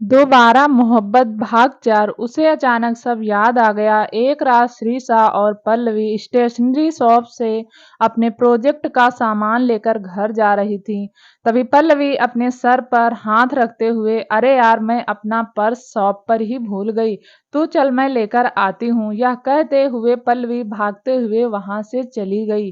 दोबारा मोहब्बत भाग 4। उसे अचानक सब याद आ गया। एक रात श्रीषा और पल्लवी स्टेशनरी शॉप से अपने प्रोजेक्ट का सामान लेकर घर जा रही थी। तभी पल्लवी अपने सर पर हाथ रखते हुए, अरे यार, मैं अपना पर्स शॉप पर ही भूल गई, तू चल मैं लेकर आती हूँ, यह कहते हुए पल्लवी भागते हुए वहां से चली गई।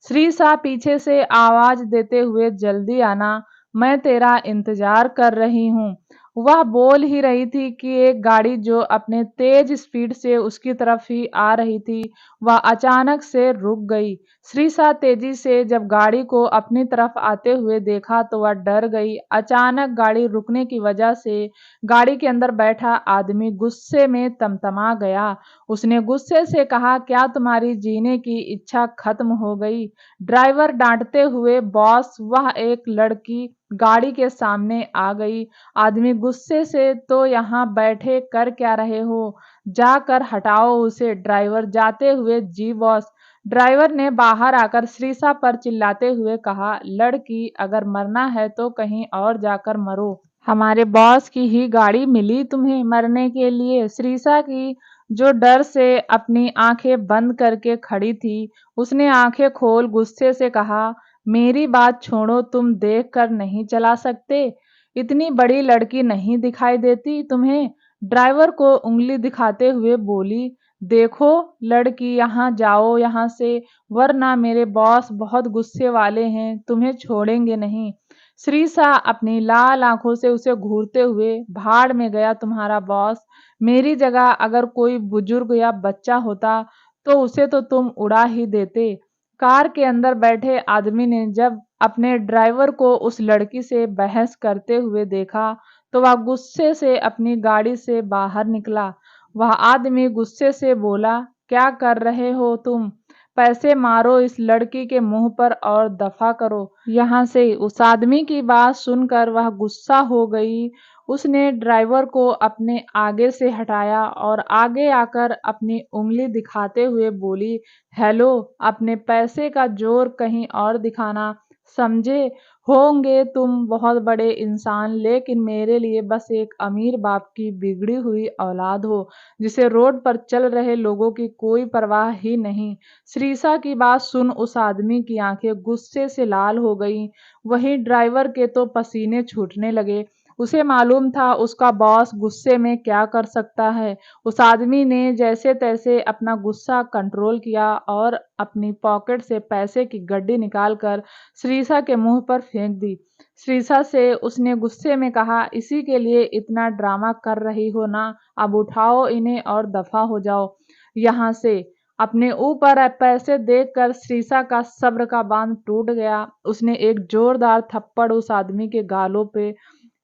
श्रीषा पीछे से आवाज देते हुए, जल्दी आना, मैं तेरा इंतजार कर रही हूँ। वह बोल ही रही थी कि एक गाड़ी जो अपने तेज स्पीड से उसकी तरफ ही आ रही थी, वह अचानक से रुक गई। श्रीषा तेजी से जब गाड़ी को अपनी तरफ आते हुए देखा तो वह डर गई। अचानक गाड़ी रुकने की वजह से गाड़ी के अंदर बैठा आदमी गुस्से में तमतमा गया। उसने गुस्से से कहा, क्या तुम्हारी जीने की इच्छा खत्म हो गई? ड्राइवर डांटते हुए, बॉस, वह एक लड़की गाड़ी के सामने आ गई। आदमी गुस्से से, तो यहाँ बैठे कर क्या रहे हो? जाकर हटाओ उसे। ड्राइवर जाते हुए, जी बॉस। ड्राइवर ने बाहर आकर श्रीषा पर चिल्लाते हुए कहा, लड़की, अगर मरना है तो कहीं और जाकर मरो। हमारे बॉस की ही गाड़ी मिली तुम्हें मरने के लिए। श्रीषा की जो डर से अपनी आंखें बंद करके खड़ी थी, उसने आंखें खोल गुस्से से कहा, मेरी बात छोड़ो, तुम देख कर नहीं चला सकते? इतनी बड़ी लड़की नहीं दिखाई देती तुम्हें? ड्राइवर को उंगली दिखाते हुए बोली, देखो लड़की, यहाँ जाओ यहाँ से, वरना मेरे बॉस बहुत गुस्से वाले हैं, तुम्हें छोड़ेंगे नहीं। श्रीषा अपनी लाल आंखों से उसे घूरते हुए, भाड़ में गया तुम्हारा बॉस। मेरी जगह अगर कोई बुजुर्ग या बच्चा होता तो उसे तो तुम उड़ा ही देते। कार के अंदर बैठे आदमी ने जब अपने ड्राइवर को उस लड़की से बहस करते हुए देखा तो वह गुस्से से अपनी गाड़ी से बाहर निकला। वह आदमी गुस्से से बोला, क्या कर रहे हो तुम? पैसे मारो इस लड़की के मुंह पर और दफा करो यहाँ से। उस आदमी की बात सुनकर वह गुस्सा हो गई। उसने ड्राइवर को अपने आगे से हटाया और आगे आकर अपनी उंगली दिखाते हुए बोली, हेलो, अपने पैसे का जोर कहीं और दिखाना, समझे? होंगे तुम बहुत बड़े इंसान, लेकिन मेरे लिए बस एक अमीर बाप की बिगड़ी हुई औलाद हो, जिसे रोड पर चल रहे लोगों की कोई परवाह ही नहीं। श्रीषा की बात सुन उस आदमी की आंखें गुस्से से लाल हो गईं। वहीं ड्राइवर के तो पसीने छूटने लगे। उसे मालूम था उसका बॉस गुस्से में क्या कर सकता है। उस आदमी ने जैसे तैसे अपना गुस्सा कंट्रोल किया और अपनी पॉकेट से पैसे की गड्डी निकालकर श्रीषा के मुंह पर फेंक दी। श्रीषा से उसने गुस्से में कहा, इसी के लिए इतना ड्रामा कर रही हो ना? अब उठाओ इन्हें और दफा हो जाओ यहाँ से। अपने ऊपर पैसे देखकर श्रीषा का सब्र का बांध टूट गया। उसने एक जोरदार थप्पड़ उस आदमी के गालों पे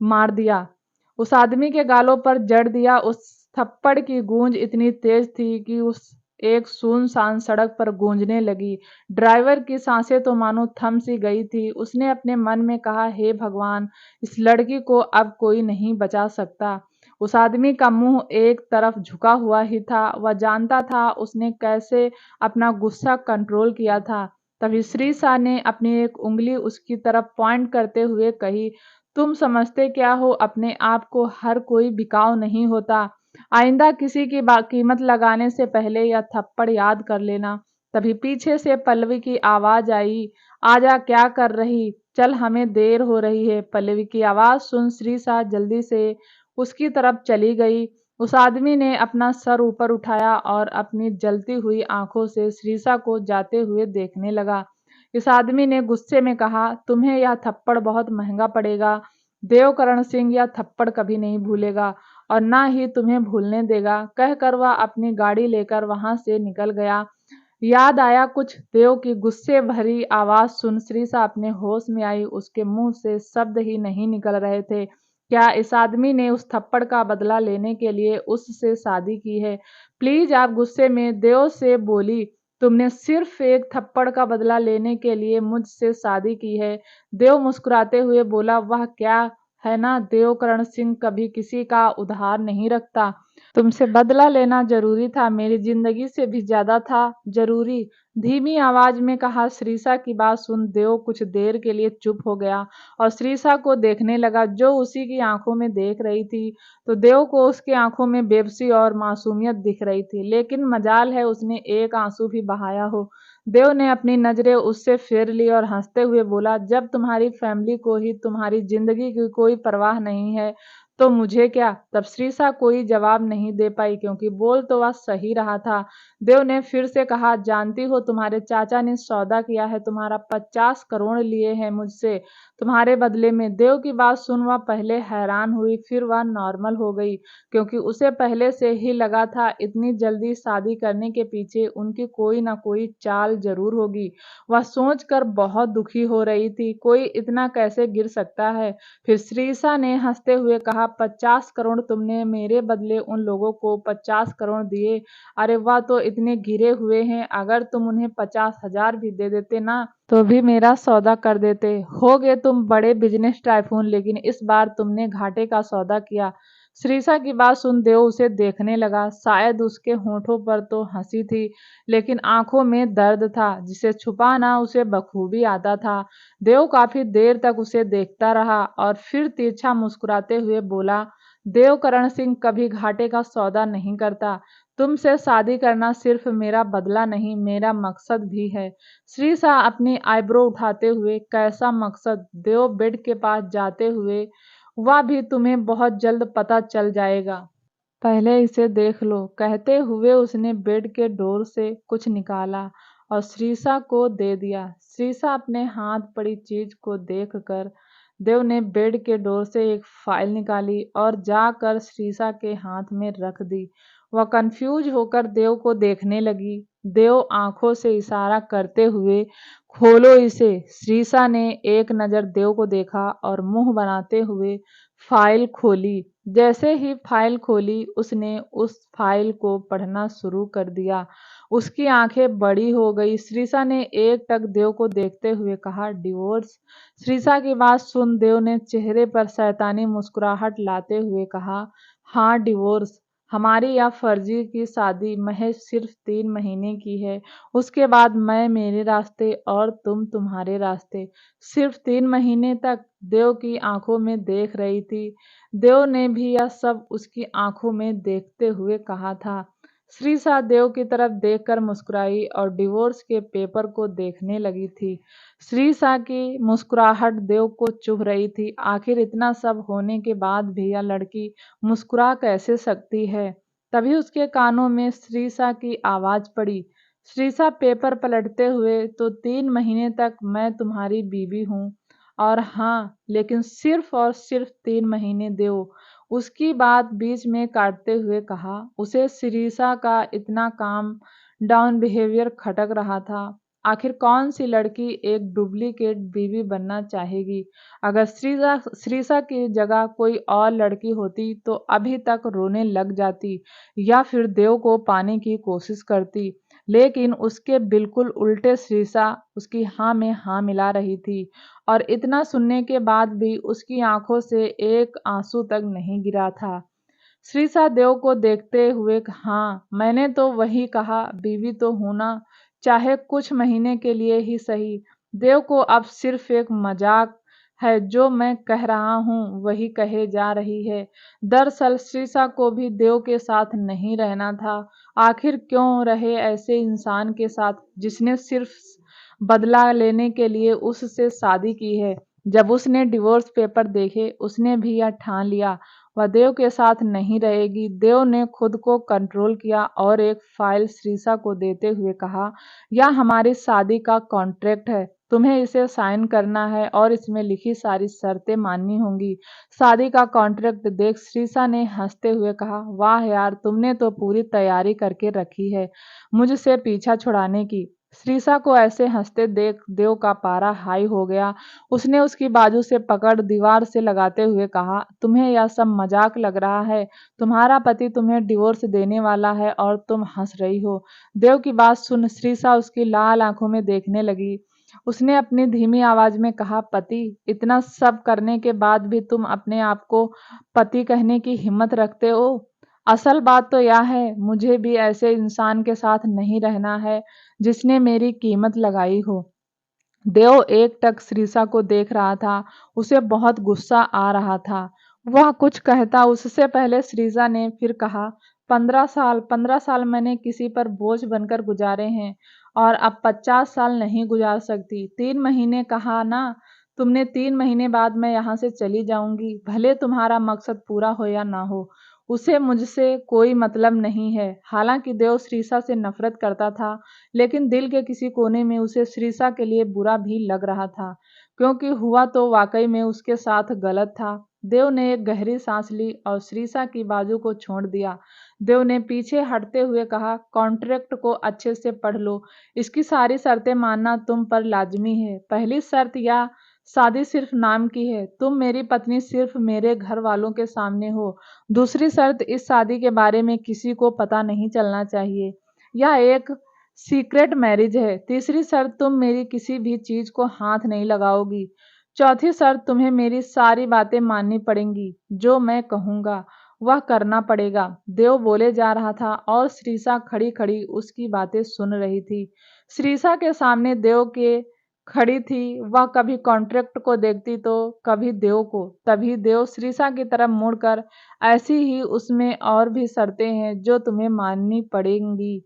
मार दिया। उस आदमी के गालों पर जड़ दिया। उस थप्पड़ की गूंज इतनी तेज थी कि उस एक सुनसान सड़क पर गूंजने लगी। ड्राइवर की सांसें तो मानो थम सी गई थी। उसने अपने मन में कहा, हे भगवान, इस लड़की को अब कोई नहीं बचा सकता। उस आदमी का मुंह एक तरफ झुका हुआ ही था। वह जानता था उसने कैसे अपना गुस्सा कंट्रोल किया था। तभी श्रीषा ने अपनी एक उंगली उसकी तरफ पॉइंट करते हुए कही, तुम समझते क्या हो अपने आप को? हर कोई बिकाऊ नहीं होता। आइंदा किसी की कीमत लगाने से पहले यह थप्पड़ याद कर लेना। तभी पीछे से पल्लवी की आवाज आई, आजा, क्या कर रही? चल, हमें देर हो रही है। पल्लवी की आवाज सुन श्रीषा जल्दी से उसकी तरफ चली गई। उस आदमी ने अपना सर ऊपर उठाया और अपनी जलती हुई आंखों से श्रीषा को जाते हुए देखने लगा। इस आदमी ने गुस्से में कहा, तुम्हें यह थप्पड़ बहुत महंगा पड़ेगा। देवकरण सिंह यह थप्पड़ कभी नहीं भूलेगा और ना ही तुम्हें भूलने देगा। कहकर वह अपनी गाड़ी लेकर वहां से निकल गया। याद आया कुछ? देव की गुस्से भरी आवाज सुन श्रीषा अपने होश में आई। उसके मुंह से शब्द ही नहीं निकल रहे थे। क्या इस आदमी ने उस थप्पड़ का बदला लेने के लिए उससे शादी की है? प्लीज, आप गुस्से में देव से बोली, तुमने सिर्फ एक थप्पड़ का बदला लेने के लिए मुझसे शादी की है? देव मुस्कुराते हुए बोला, वह क्या है ना, देवकरण सिंह कभी किसी का उधार नहीं रखता। तुमसे बदला लेना जरूरी था, मेरी जिंदगी से भी ज्यादा था जरूरी। धीमी आवाज में कहा। श्रीषा की बात सुन देव कुछ देर के लिए चुप हो गया और श्रीषा को देखने लगा जो उसी की आंखों में देख रही थी। तो देव को उसकी आंखों में बेबसी और मासूमियत दिख रही थी, लेकिन मजाल है उसने एक आंसू भी बहाया हो। देव ने अपनी नजरें उससे फेर ली और हंसते हुए बोला, जब तुम्हारी फैमिली को ही तुम्हारी जिंदगी की कोई परवाह नहीं है तो मुझे क्या। तब श्रीषा कोई जवाब नहीं दे पाई, क्योंकि बोल तो वह सही रहा था। देव ने फिर से कहा, जानती हो तुम्हारे चाचा ने सौदा किया है, तुम्हारा 50 करोड़ लिए हैं मुझसे तुम्हारे बदले में। देव की बात सुन वह पहले हैरान हुई, फिर वह नॉर्मल हो गई, क्योंकि उसे पहले से ही लगा था इतनी जल्दी शादी करने के पीछे उनकी कोई ना कोई चाल जरूर होगी। वह सोचकर बहुत दुखी हो रही थी, कोई इतना कैसे गिर सकता है। फिर श्रीषा ने हंसते हुए कहा, 50 करोड़ तुमने मेरे बदले उन लोगों को 50 करोड़ दिए। अरे वाह, तो इतने गिरे हुए हैं, अगर तुम उन्हें 50,000 भी दे देते ना तो भी मेरा सौदा कर देते। होगे तुम बड़े बिजनेस टाइकून, लेकिन इस बार तुमने घाटे का सौदा किया। श्रीषा की बात सुन देव उसे देखने लगा। शायद उसके होठों पर तो हंसी थी, लेकिन आंखों में दर्द था जिसे छुपाना उसे बखूबी आता था। देव काफी देर तक उसे देखता रहा और फिर तिरछा मुस्कुराते हुए बोला, देवकरण सिंह कभी घाटे का सौदा नहीं करता। तुमसे शादी करना सिर्फ मेरा बदला नहीं, मेरा मकसद भी है। श्रीषा अपनी आईब्रो उठाते हुए, कैसा मकसद। देव बेड के पास जाते हुए, वह भी तुम्हें बहुत जल्द पता चल जाएगा, पहले इसे देख लो। कहते हुए उसने बेड के डोर से कुछ निकाला और श्रीषा को दे दिया। श्रीषा अपने हाथ पड़ी चीज को देखकर देव ने बेड के डोर से एक फाइल निकाली और जाकर श्रीषा के हाथ में रख दी। वह कंफ्यूज होकर देव को देखने लगी। देव आंखों से इशारा करते हुए, खोलो इसे। श्रीषा ने एक नजर देव को देखा और मुंह बनाते हुए फाइल खोली। जैसे ही फाइल खोली उसने उस फाइल को पढ़ना शुरू कर दिया। उसकी आंखें बड़ी हो गई। श्रीषा ने एकटक देव को देखते हुए कहा, डिवोर्स। श्रीषा की बात सुन देव ने चेहरे पर शैतानी मुस्कुराहट लाते हुए कहा, हाँ डिवोर्स। हमारी या फर्जी की शादी महज सिर्फ 3 महीने की है, उसके बाद मैं मेरे रास्ते और तुम तुम्हारे रास्ते। सिर्फ 3 महीने तक। देव की आंखों में देख रही थी। देव ने भी यह सब उसकी आंखों में देखते हुए कहा था। श्रीषा देव की तरफ देखकर मुस्कुराई और डिवोर्स के पेपर को देखने लगी थी। श्रीषा की मुस्कुराहट देव को चुभ रही थी। आखिर इतना सब होने के बाद भी यह लड़की मुस्कुरा कैसे सकती है। तभी उसके कानों में श्रीषा की आवाज पड़ी। श्रीषा पेपर पलटते हुए, तो 3 महीने तक मैं तुम्हारी बीवी हूँ, और हाँ, लेकिन सिर्फ और सिर्फ 3 महीने देव। उसकी बात बीच में काटते हुए कहा। उसे शिरीषा का इतना काम डाउन बिहेवियर खटक रहा था। आखिर कौन सी लड़की एक डुप्लीकेट बीवी बनना चाहेगी। अगर श्रीषा की जगह कोई और लड़की होती तो अभी तक रोने लग जाती या फिर देव को पाने की कोशिश करती, लेकिन उसके बिल्कुल उल्टे श्रीषा उसकी हाँ में हाँ मिला रही थी, और इतना सुनने के बाद भी उसकी आंखों से एक आंसू तक नहीं गिरा था। श्रीषा देव को देखते हुए, हाँ मैंने तो वही कहा, बीवी तो होना, चाहे कुछ महीने के लिए ही सही। देव को अब सिर्फ एक मजाक है, जो मैं कह रहा हूँ वही कहे जा रही है। दरअसल श्रीषा को भी देव के साथ नहीं रहना था। आखिर क्यों रहे ऐसे इंसान के साथ जिसने सिर्फ बदला लेने के लिए उससे शादी की है। जब उसने डिवोर्स पेपर देखे उसने भी यह ठान लिया, वह देव के साथ नहीं रहेगी। देव ने खुद को कंट्रोल किया और एक फाइल श्रीषा को देते हुए कहा, यह हमारी शादी का कॉन्ट्रैक्ट है, तुम्हें इसे साइन करना है और इसमें लिखी सारी शर्तें माननी होंगी। शादी का कॉन्ट्रैक्ट देख श्रीषा ने हंसते हुए कहा, वाह यार, तुमने तो पूरी तैयारी करके रखी है मुझसे पीछा छुड़ाने की। श्रीषा को ऐसे हंसते देख देव का पारा हाई हो गया। उसने उसकी बाजू से पकड़ दीवार से लगाते हुए कहा, तुम्हें यह सब मजाक लग रहा है। तुम्हारा पति तुम्हें डिवोर्स देने वाला है और तुम हंस रही हो। देव की बात सुन श्रीषा उसकी लाल आंखों में देखने लगी। उसने अपनी धीमी आवाज में कहा, पति? इतना सब करने के बाद भी तुम अपने आप को पति कहने की हिम्मत रखते हो? असल बात तो यह है, मुझे भी ऐसे इंसान के साथ नहीं रहना है जिसने मेरी कीमत लगाई हो। देव एकटक श्रीसा को देख रहा था। उसे बहुत गुस्सा आ रहा था। वह कुछ कहता उससे पहले श्रीसा ने फिर कहा, 15 साल मैंने किसी पर बोझ बनकर गुजारे हैं और अब 50 साल नहीं गुजार सकती। 3 महीने कहा ना, तुमने 3 महीने बाद मैं यहाँ से चली जाऊंगी, भले तुम्हारा मकसद पूरा हो या ना हो। उसे मुझसे कोई मतलब नहीं है। हालांकि देव श्रीसा से नफरत करता था, लेकिन दिल के किसी कोने में उसे श्रीसा के लिए बुरा भी लग रहा था, क्योंकि हुआ तो वाकई में उसके साथ गलत था। देव ने एक गहरी सांस ली और श्रीसा की बाजू को छोड़ दिया। देव ने पीछे हटते हुए कहा, कॉन्ट्रैक्ट को अच्छे से पढ़ लो। इसकी सारी शर्तें मानना तुम पर लाजमी है। पहली शर्त, या शादी सिर्फ नाम की है, तुम मेरी पत्नी सिर्फ मेरे घर वालों के सामने हो। दूसरी शर्त, इस शादी के बारे में किसी को पता नहीं चलना चाहिए। यह एक सीक्रेट मैरिज है। तीसरी शर्त, तुम मेरी किसी भी चीज को हाथ नहीं लगाओगी। चौथी शर्त, तुम्हें मेरी सारी बातें माननी पड़ेंगी। जो मैं कहूंगा वह करना पड़ेगा। देव बोले जा रहा था और श्रीसा खड़ी खड़ी उसकी बातें सुन रही थी। श्रीसा के सामने देव के खड़ी थी। वह कभी कॉन्ट्रैक्ट को देखती तो कभी देव को। तभी देव श्रीसा की तरफ मुड़कर, ऐसी ही उसमें और भी शर्तें हैं जो तुम्हें माननी पड़ेंगी।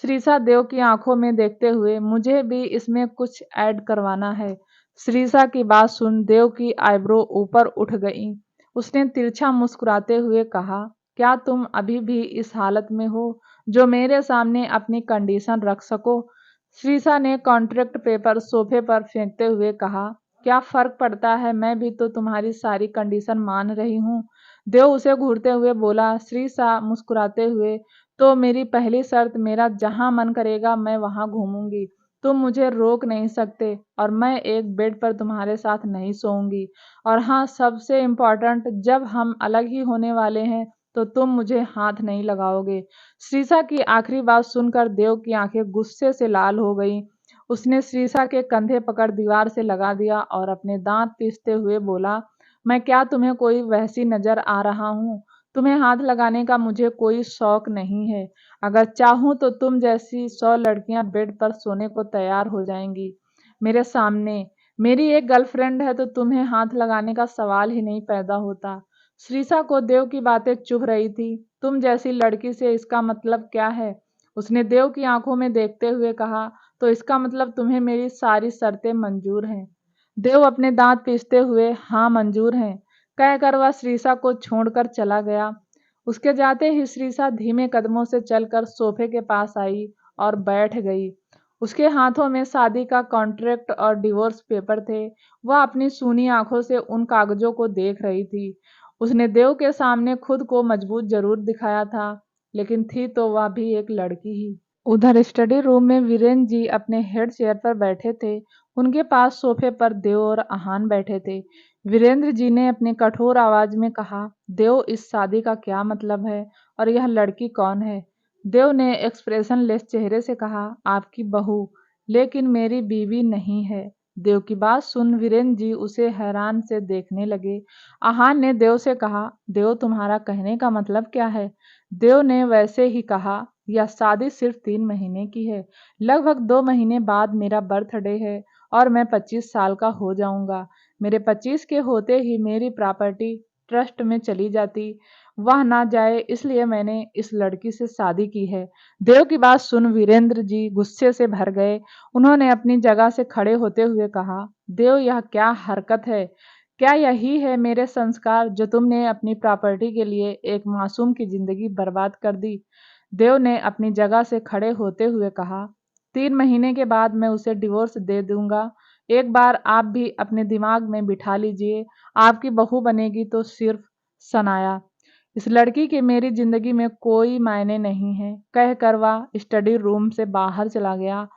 श्रीसा देव की आंखों में देखते हुए, मुझे भी इसमें कुछ ऐड करवाना है। श्रीसा की बात सुन देव की आईब्रो ऊपर उठ गई। उसने तिरछा मुस्कुराते हुए कहा, क्या तुम अभी भी इस हालत में हो जो मेरे सामने अपनी कंडीशन रख सको? श्रीसा ने कॉन्ट्रैक्ट पेपर सोफे पर फेंकते हुए कहा, क्या फर्क पड़ता है, मैं भी तो तुम्हारी सारी कंडीशन मान रही हूँ। देव उसे घूरते हुए बोला। श्रीसा मुस्कुराते हुए, तो मेरी पहली शर्त, मेरा जहां मन करेगा मैं वहां घूमूंगी। तुम मुझे रोक नहीं सकते और मैं एक बेड पर तुम्हारे साथ नहीं सोऊंगी। और हाँ, सबसे इम्पोर्टेंट, जब हम अलग ही होने वाले हैं तो तुम मुझे हाथ नहीं लगाओगे। श्रीसा की आखिरी बात सुनकर देव की आंखें गुस्से से लाल हो गईं। उसने श्रीसा के कंधे पकड़ दीवार से लगा दिया और अपने दांत पीसते हुए बोला, मैं क्या तुम्हें कोई वहशी नजर आ रहा हूँ? तुम्हें हाथ लगाने का मुझे कोई शौक नहीं है। अगर चाहूं तो तुम जैसी 100 लड़कियां बेड पर सोने को तैयार हो जाएंगी मेरे सामने। मेरी एक गर्लफ्रेंड है तो तुम्हें हाथ लगाने का सवाल ही नहीं पैदा होता। श्रीसा को देव की बातें चुभ रही थी। तुम जैसी लड़की से इसका मतलब क्या है? उसने देव की आंखों में देखते हुए कहा, तो इसका मतलब तुम्हें मेरी सारी शर्तें मंजूर हैं। देव अपने दांत पीसते हुए, हाँ मंजूर हैं, कहकर वह श्रीसा को छोड़कर चला गया। उसके जाते ही श्रीसा धीमे कदमों से चलकर सोफे के पास आई और बैठ गई। उसके हाथों में शादी का कॉन्ट्रैक्ट और डिवोर्स पेपर थे। वह अपनी सूनी आंखों से उन कागजों को देख रही थी। उसने देव के सामने खुद को मजबूत जरूर दिखाया था, लेकिन थी तो वह भी एक लड़की ही। उधर स्टडी रूम में वीरेंद्र जी अपने हेड चेयर पर बैठे थे। उनके पास सोफे पर देव और आहान बैठे थे। वीरेंद्र जी ने अपनी कठोर आवाज में कहा, देव, इस शादी का क्या मतलब है और यह लड़की कौन है? देव ने एक्सप्रेशन लेस चेहरे से कहा, आपकी बहू, लेकिन मेरी बीवी नहीं है। देव की बात सुन वीरेंद्र जी उसे हैरान से देखने लगे। आहान ने देव से कहा, देव, तुम्हारा कहने का मतलब क्या है? देव ने वैसे ही कहा, यह शादी सिर्फ 3 महीने की है। लगभग 2 महीने बाद मेरा बर्थडे है और मैं 25 साल का हो जाऊंगा। मेरे 25 के होते ही मेरी प्रॉपर्टी ट्रस्ट में चली जाती। वह ना जाए इसलिए मैंने इस लड़की से शादी की है। देव की बात सुन वीरेंद्र जी गुस्से से भर गए। उन्होंने अपनी जगह से खड़े होते हुए कहा, देव, यह क्या हरकत है? क्या यही है मेरे संस्कार जो तुमने अपनी प्रॉपर्टी के लिए एक मासूम की जिंदगी बर्बाद कर दी? देव ने अपनी जगह से खड़े होते हुए कहा, 3 महीने के बाद मैं उसे डिवोर्स दे दूंगा। एक बार आप भी अपने दिमाग में बिठा लीजिए, आपकी बहू बनेगी तो सिर्फ सनाया। इस लड़की की मेरी जिंदगी में कोई मायने नहीं है, कहकर वह स्टडी रूम से बाहर चला गया।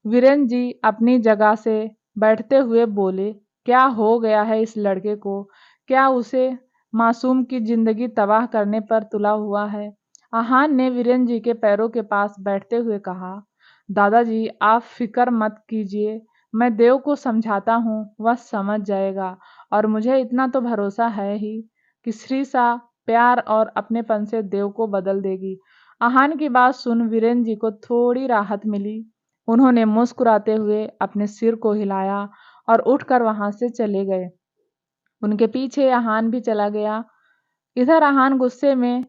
वीरेंद्र जी अपनी जगह से बैठते हुए बोले, क्या हो गया है इस लड़के को? क्या उसे मासूम की जिंदगी तबाह करने पर तुला हुआ है? आहान ने वीरेंद्र जी के पैरों के पास बैठते हुए कहा, दादाजी, आप फिक्र मत कीजिए, मैं देव को समझाता हूँ, वह समझ जाएगा और मुझे इतना तो भरोसा है ही कि श्रीसा प्यार और अपनेपन से देव को बदल देगी। आहान की बात सुन वीरेंद्र जी को थोड़ी राहत मिली। उन्होंने मुस्कुराते हुए अपने सिर को हिलाया और उठकर वहां से चले गए। उनके पीछे आहान भी चला गया। इधर आहान गुस्से में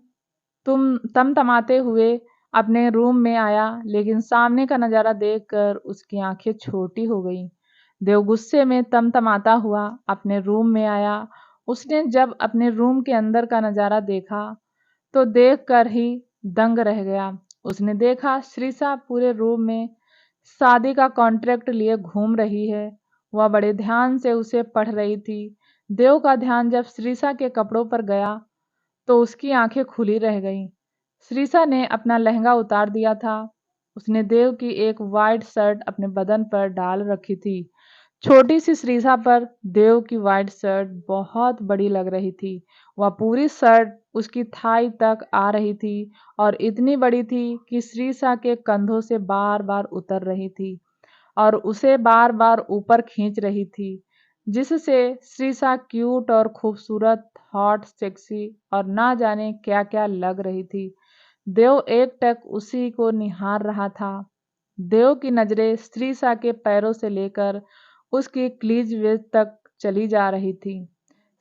तमतमाते हुए अपने रूम में आया, लेकिन सामने का नजारा देखकर उसकी आंखें छोटी हो गईं। देव गुस्से में तमतमाता हुआ अपने रूम में आया। उसने जब अपने रूम के अंदर का नजारा देखा तो देखकर ही दंग रह गया। उसने देखा श्रीसा पूरे रूम में शादी का कॉन्ट्रैक्ट लिए घूम रही है। वह बड़े ध्यान से उसे पढ़ रही थी। देव का ध्यान जब श्रीसा के कपड़ों पर गया तो उसकी आंखें खुली रह गईं। श्रीसा ने अपना लहंगा उतार दिया था। उसने देव की एक वाइट शर्ट अपने बदन पर डाल रखी थी। छोटी सी श्रीसा पर देव की वाइट शर्ट बहुत बड़ी लग रही थी। वह पूरी शर्ट उसकी थाई तक आ रही थी और इतनी बड़ी थी कि श्रीसा के कंधों से बार बार उतर रही थी और उसे बार बार ऊपर खींच रही थी, जिससे श्रीसा क्यूट और खूबसूरत, हॉट, सेक्सी और ना जाने क्या क्या लग रही थी। देव एकटक उसी को निहार रहा था। देव की नजरें श्रीसा के पैरों से लेकर उसकी क्लीवेज तक चली जा रही थी।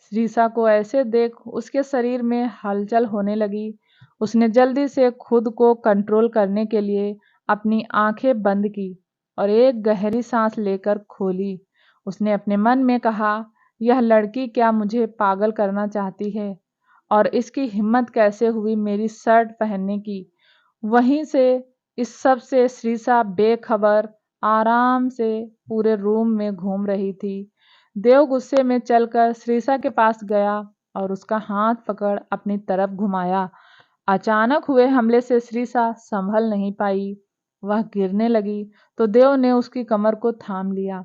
श्रीसा को ऐसे देख उसके शरीर में हलचल होने लगी। उसने जल्दी से खुद को कंट्रोल करने के लिए अपनी आंखें बंद की और एक गहरी सांस लेकर खोली। उसने अपने मन में कहा, यह लड़की क्या मुझे पागल करना चाहती है और इसकी हिम्मत कैसे हुई मेरी शर्ट पहनने की। वहीं से इस सब से श्रीसा बेखबर आराम से पूरे रूम में घूम रही थी। देव गुस्से में चलकर श्रीसा के पास गया और उसका हाथ पकड़ अपनी तरफ घुमाया। अचानक हुए हमले से श्रीसा संभल नहीं पाई। वह गिरने लगी तो देव ने उसकी कमर को थाम लिया।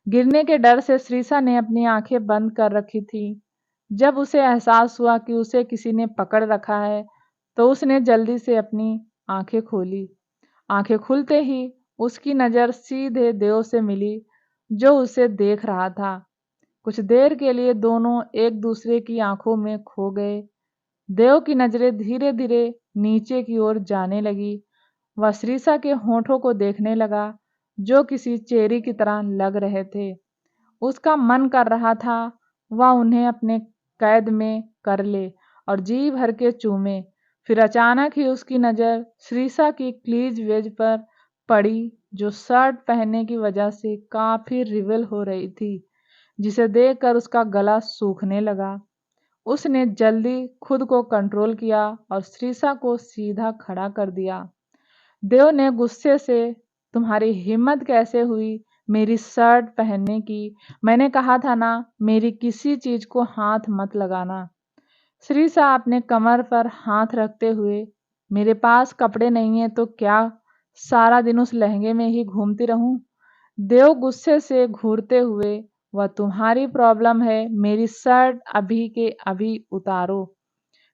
गिरने के डर से श्रीसा ने अपनी आंखें बंद कर रखी थी। जब उसे एहसास हुआ कि उसे किसी ने पकड़ रखा है तो उसने जल्दी से अपनी आंखें खोली। आंखें खुलते ही उसकी नज़र सीधे देव से मिली, जो उसे देख रहा था। कुछ देर के लिए दोनों एक दूसरे की आंखों में खो गए। देव की नजरें धीरे धीरे नीचे की ओर जाने लगी। वह श्रीसा के होठों को देखने लगा, जो किसी चेरी की तरह लग रहे थे। उसका मन कर रहा था वह उन्हें अपने कैद में कर ले और जी भर के चूमे। फिर अचानक ही उसकी नज़र श्रीसा की क्लीवेज पर पड़ी, जो शर्ट पहनने की वजह से काफी रिवेल हो रही थी, जिसे देखकर उसका गला सूखने लगा। उसने जल्दी खुद को कंट्रोल किया और श्रीसा को सीधा खड़ा कर दिया। देव ने गुस्से से, तुम्हारी हिम्मत कैसे हुई मेरी शर्ट पहनने की? मैंने कहा था ना, मेरी किसी चीज को हाथ मत लगाना। श्रीसा अपने कमर पर हाथ रखते हुए, मेरे पास कपड़े नहीं है तो क्या सारा दिन उस लहंगे में ही घूमती रहूं? देव गुस्से से घूरते हुए, वह तुम्हारी प्रॉब्लम है, मेरी शर्ट अभी के अभी उतारो।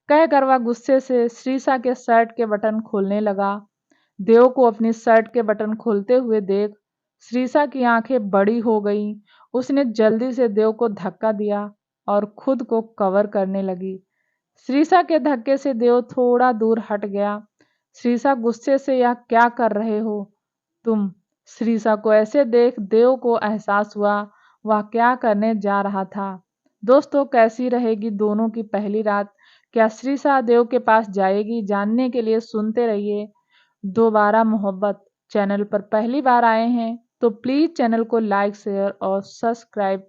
कहकर वह गुस्से से श्रीसा के शर्ट के बटन खोलने लगा। देव को अपनी शर्ट के बटन खोलते हुए देख श्रीसा की आंखें बड़ी हो गईं। उसने जल्दी से देव को धक्का दिया और खुद को कवर करने लगी। श्रीसा के धक्के से देव थोड़ा दूर हट गया। श्रीसा गुस्से से, यह क्या कर रहे हो तुम? श्रीसा को ऐसे देख देव को एहसास हुआ वह क्या करने जा रहा था। दोस्तों, कैसी रहेगी दोनों की पहली रात? क्या श्रीसा देव के पास जाएगी? जानने के लिए सुनते रहिए दोबारा मोहब्बत। चैनल पर पहली बार आए हैं तो प्लीज़ चैनल को लाइक, शेयर और सब्सक्राइब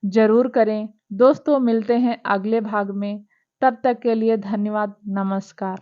जरूर करें। दोस्तों, मिलते हैं अगले भाग में। तब तक के लिए धन्यवाद। नमस्कार।